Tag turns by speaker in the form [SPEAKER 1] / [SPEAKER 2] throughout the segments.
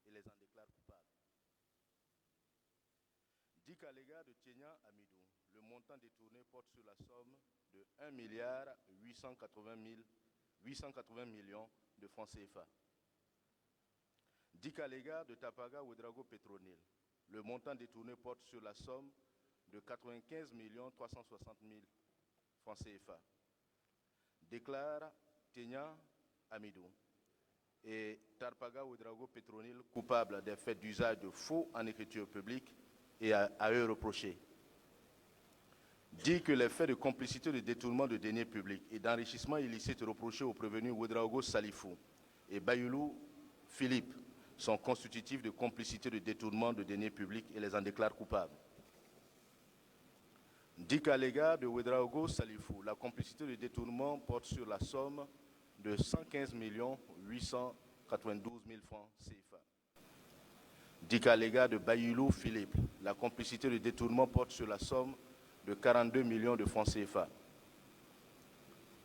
[SPEAKER 1] et les en déclare coupables. Dit qu'à l'égard de Tchenya Amidou, le montant détourné porte sur la somme de 1 milliard 880 millions de francs CFA. Dit qu'à l'égard de Tarpaga Ouédraogo Petronil, le montant détourné porte sur la somme de 95 360 000 francs CFA. Déclare Tchenya Amidou et Tarpaga Ouédraogo Petronil coupables des faits d'usage de faux en écriture publique et à eux reprocher. Dit que les faits de complicité de détournement de deniers publics et d'enrichissement illicite reprochés aux prévenus Ouédraogo Salifou et Bayoulou Philippe sont constitutifs de complicité de détournement de deniers publics et les en déclare coupables. Dit qu'à l'égard de Ouédraogo Salifou, la complicité de détournement porte sur la somme de 115 892 000 francs CFA. Dit qu'à l'égard de Bayoulou Philippe, la complicité de détournement porte sur la somme de 42 millions de francs CFA.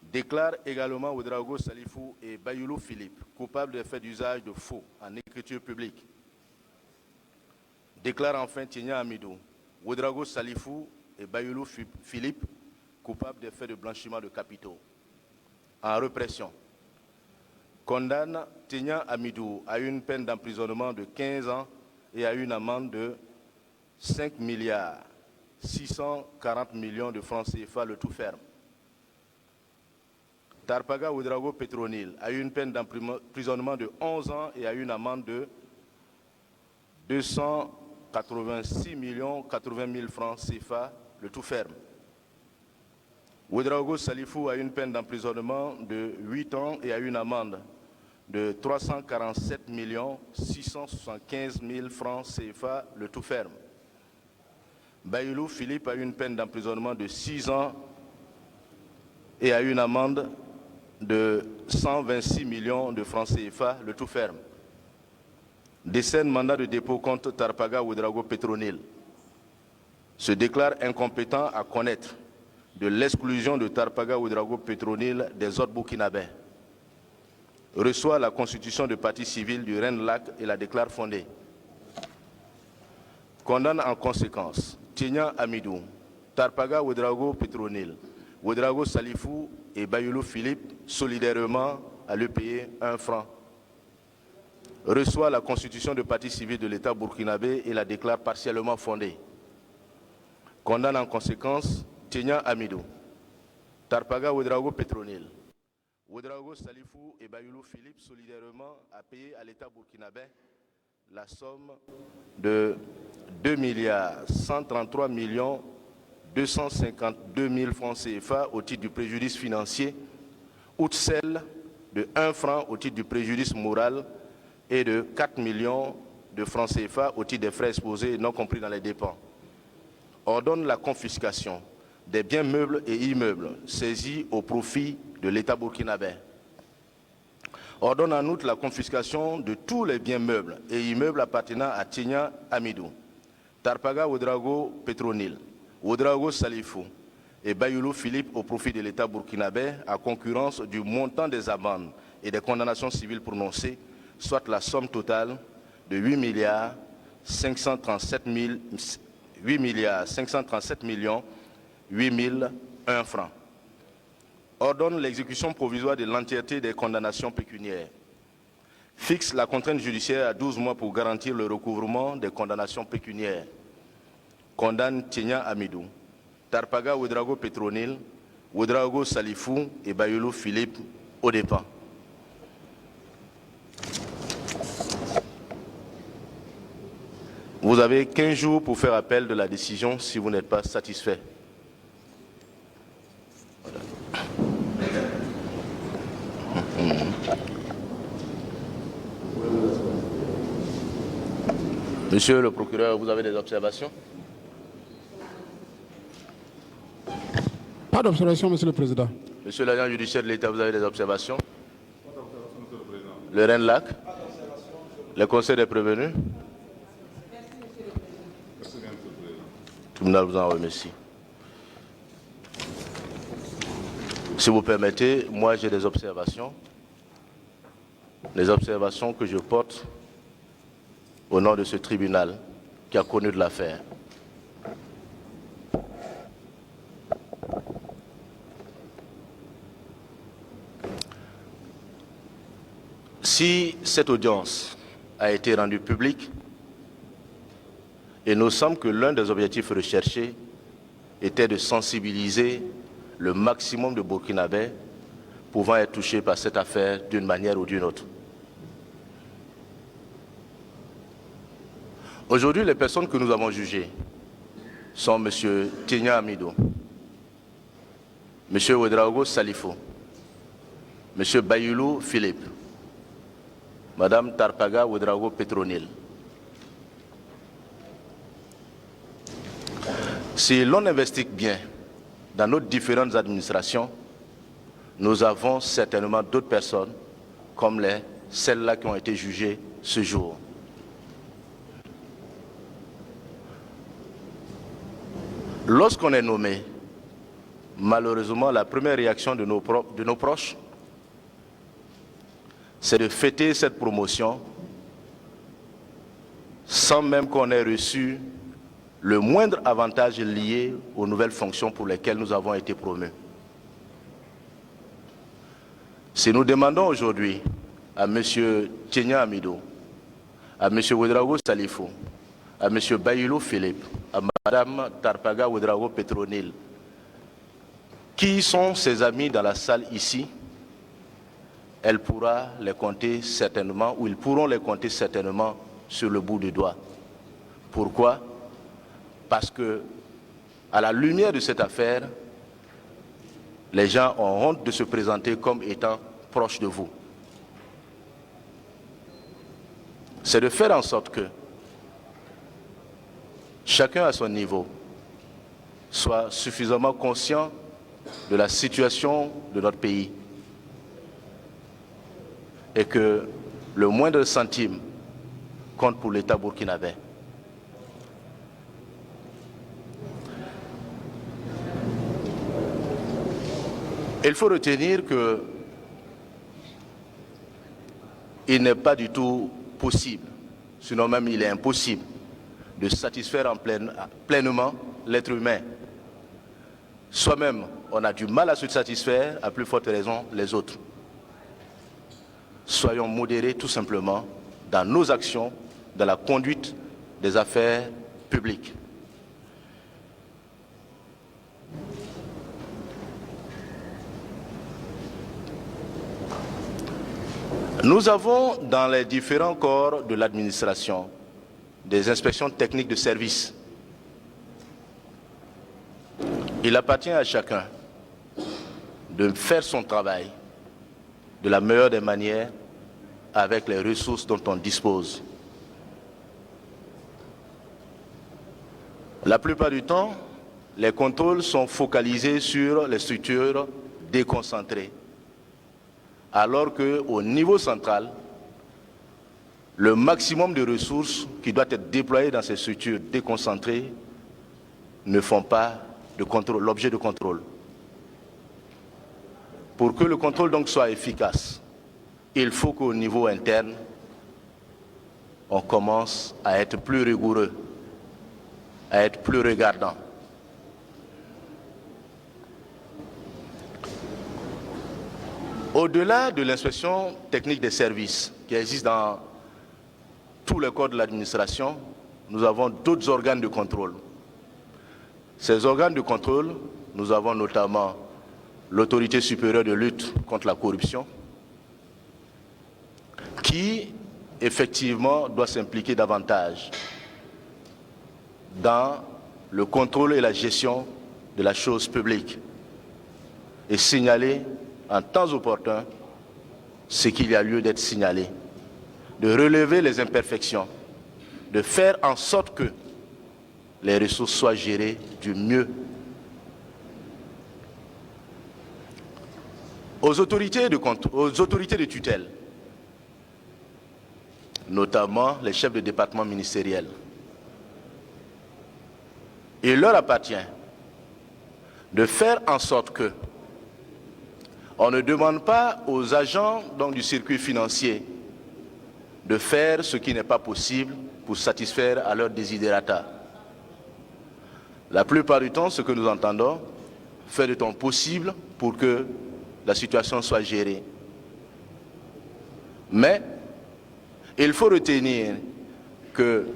[SPEAKER 1] Déclare également Ouédraogo Salifou et Bayoulou Philippe coupables des faits d'usage de faux en écriture publique. Déclare enfin Tchenya Amidou, Ouédraogo Salifou et Bayoulou Philippe coupables des faits de blanchiment de capitaux. En répression, condamne Tchenya Amidou à une peine d'emprisonnement de 15 ans et à une amende de 5 milliards 640 millions de francs CFA, le tout ferme. Tarpaga Ouédraogo Petronil a eu une peine d'emprisonnement de 11 ans et a eu une amende de 286 080 000 francs CFA, le tout ferme. Ouédraogo Salifou a eu une peine d'emprisonnement de 8 ans et a eu une amende de 347 675 000 francs CFA, le tout ferme. Bayoulou Philippe a eu une peine d'emprisonnement de 6 ans et a eu une amende de 126 millions de francs CFA, le tout ferme. Décerne mandat de dépôt contre Tarpaga Ouédraogo Petronil. Se déclare incompétent à connaître de l'exclusion de Tarpaga Ouédraogo Petronil des autres Burkinabés. Reçoit la constitution de partie civile du RENLAC et la déclare fondée. Condamne en conséquence Tchenya Amidou, Tarpaga Ouédraogo Petronil, Ouédraogo Salifou et Bayoulou Philippe solidairement à lui payer 1 franc. Reçoit la constitution de partie civile de l'État burkinabé et la déclare partiellement fondée. Condamne en conséquence Tchenya Amidou, Tarpaga Ouédraogo Petronil, Ouédraogo Salifou et Bayoulou Philippe solidairement à payer à l'État burkinabé la somme de 2 133 252 000 francs CFA au titre du préjudice financier, outre celle de 1 franc au titre du préjudice moral et de 4 millions de francs CFA au titre des frais exposés non compris dans les dépenses. Ordonne la confiscation des biens meubles et immeubles saisis au profit de l'État burkinabé. Ordonne en outre la confiscation de tous les biens meubles et immeubles appartenant à Tchenya Amidou, Tarpaga Ouédraogo Petronil, Ouédraogo Salifou et Bayoulou Philippe au profit de l'État burkinabé à concurrence du montant des amendes et des condamnations civiles prononcées, soit la somme totale de 8 537 millions 8 001 francs. Ordonne l'exécution provisoire de l'entièreté des condamnations pécuniaires. Fixe la contrainte judiciaire à 12 mois pour garantir le recouvrement des condamnations pécuniaires. Condamne Tchenya Amidou, Tarpaga Ouédraogo Petronil, Ouédraogo Salifou et Bayoulou Philippe aux dépens. Vous avez 15 jours pour faire appel de la décision si vous n'êtes pas satisfait. Voilà. Monsieur le procureur, vous avez des observations?
[SPEAKER 2] Pas d'observation, Monsieur le Président.
[SPEAKER 1] Monsieur l'agent judiciaire de l'État, vous avez des observations? Le RENLAC? Le Conseil des prévenus? Le tribunal vous en remercie. Si vous permettez, moi j'ai des observations. Les observations que je porte au nom de ce tribunal qui a connu de l'affaire. Si cette audience a été rendue publique, il nous semble que l'un des objectifs recherchés était de sensibiliser le maximum de Burkinabés pouvant être touchés par cette affaire d'une manière ou d'une autre. Aujourd'hui, les personnes que nous avons jugées sont M. Tigna Amidou, M. Ouedraogo Salifou, M. Bayoulou Philippe, Mme Tarpaga Ouedraogo Petronil. Si l'on investigue bien dans nos différentes administrations, nous avons certainement d'autres personnes comme celles-là qui ont été jugées ce jour. Lorsqu'on est nommé, malheureusement, la première réaction de nos proches, c'est de fêter cette promotion sans même qu'on ait reçu le moindre avantage lié aux nouvelles fonctions pour lesquelles nous avons été promus. Si nous demandons aujourd'hui à M. Tigna Amidou, à M. Ouedraogo Salifou, à M. Bayoulou Philippe, à Mme Tarpaga Ouedraogo Petronil, qui sont ses amis dans la salle ici, elle pourra les compter certainement, ou ils pourront les compter certainement sur le bout du doigt. Pourquoi? Parce que, à la lumière de cette affaire, les gens ont honte de se présenter comme étant proches de vous. C'est de faire en sorte que chacun à son niveau soit suffisamment conscient de la situation de notre pays et que le moindre centime compte pour l'État burkinabé. Il faut retenir que il n'est pas du tout possible, sinon même il est impossible, de satisfaire pleinement l'être humain. Soi-même, on a du mal à se satisfaire, à plus forte raison les autres. Soyons modérés tout simplement dans nos actions, dans la conduite des affaires publiques. Nous avons dans les différents corps de l'administration des inspections techniques de service. Il appartient à chacun de faire son travail de la meilleure des manières avec les ressources dont on dispose. La plupart du temps, les contrôles sont focalisés sur les structures déconcentrées, alors qu'au niveau central, le maximum de ressources qui doivent être déployées dans ces structures déconcentrées ne font pas l'objet de contrôle. Pour que le contrôle donc soit efficace, il faut qu'au niveau interne, on commence à être plus rigoureux, à être plus regardant. Au-delà de l'inspection technique des services qui existe dans tous les corps de l'administration, nous avons d'autres organes de contrôle. Ces organes de contrôle, nous avons notamment l'autorité supérieure de lutte contre la corruption, qui effectivement doit s'impliquer davantage dans le contrôle et la gestion de la chose publique et signaler en temps opportun ce qu'il y a lieu d'être signalé, de relever les imperfections, de faire en sorte que les ressources soient gérées du mieux. Aux autorités de tutelle, notamment les chefs de département ministériels, il leur appartient de faire en sorte que on ne demande pas aux agents donc, du circuit financier de faire ce qui n'est pas possible pour satisfaire à leurs desiderata. La plupart du temps, ce que nous entendons, faire de ton possible pour que la situation soit gérée. Mais il faut retenir que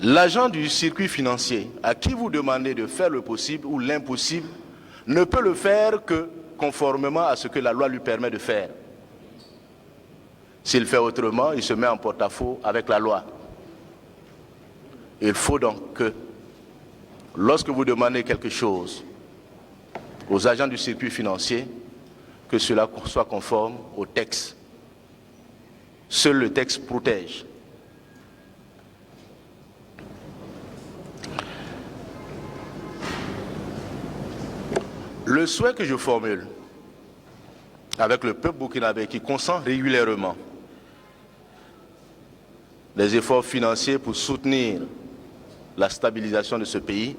[SPEAKER 1] l'agent du circuit financier à qui vous demandez de faire le possible ou l'impossible ne peut le faire que conformément à ce que la loi lui permet de faire. S'il fait autrement, il se met en porte-à-faux avec la loi. Il faut donc que, lorsque vous demandez quelque chose aux agents du circuit financier, que cela soit conforme au texte. Seul le texte protège. Le souhait que je formule avec le peuple burkinabé qui consent régulièrement les efforts financiers pour soutenir la stabilisation de ce pays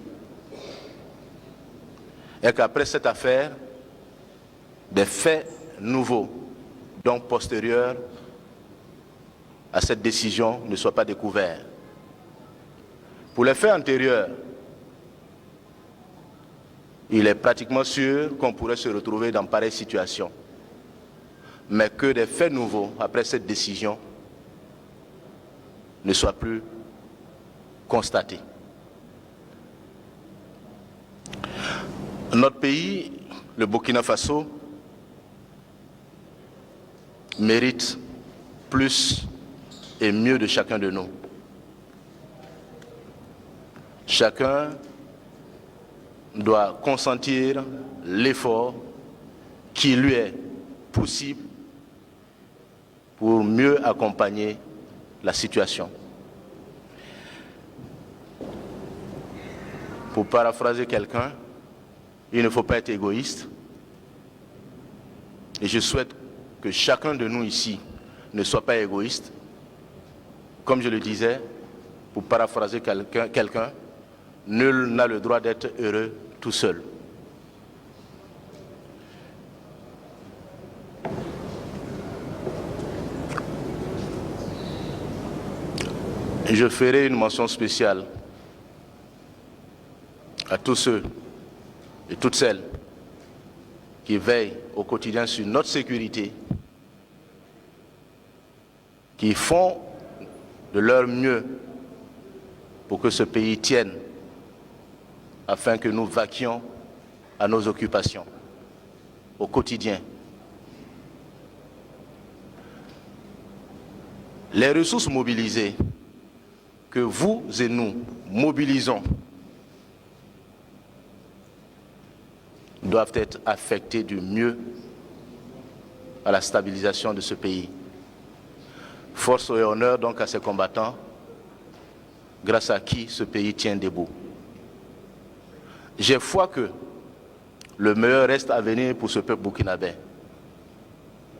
[SPEAKER 1] est qu'après cette affaire, des faits nouveaux, donc postérieurs à cette décision, ne soient pas découverts. Pour les faits antérieurs, il est pratiquement sûr qu'on pourrait se retrouver dans pareille situation. Mais que des faits nouveaux, après cette décision, ne soient plus constatés. Notre pays, le Burkina Faso, mérite plus et mieux de chacun de nous. Chacun doit consentir l'effort qui lui est possible pour mieux accompagner la situation. Pour paraphraser quelqu'un, il ne faut pas être égoïste. Et je souhaite que chacun de nous ici ne soit pas égoïste. Comme je le disais, pour paraphraser quelqu'un, nul n'a le droit d'être heureux tout seul. Et je ferai une mention spéciale à tous ceux et toutes celles qui veillent au quotidien sur notre sécurité, qui font de leur mieux pour que ce pays tienne, afin que nous vaquions à nos occupations au quotidien. Les ressources mobilisées que vous et nous mobilisons doivent être affectées du mieux à la stabilisation de ce pays. Force et honneur donc à ces combattants, grâce à qui ce pays tient debout. J'ai foi que le meilleur reste à venir pour ce peuple burkinabé,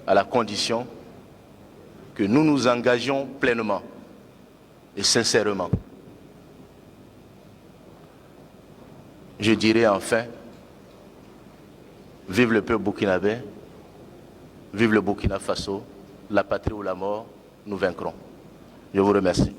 [SPEAKER 1] à la condition que nous nous engagions pleinement et sincèrement. Je dirais enfin, vive le peuple burkinabé, vive le Burkina Faso, la patrie ou la mort, nous vaincrons. Je vous remercie.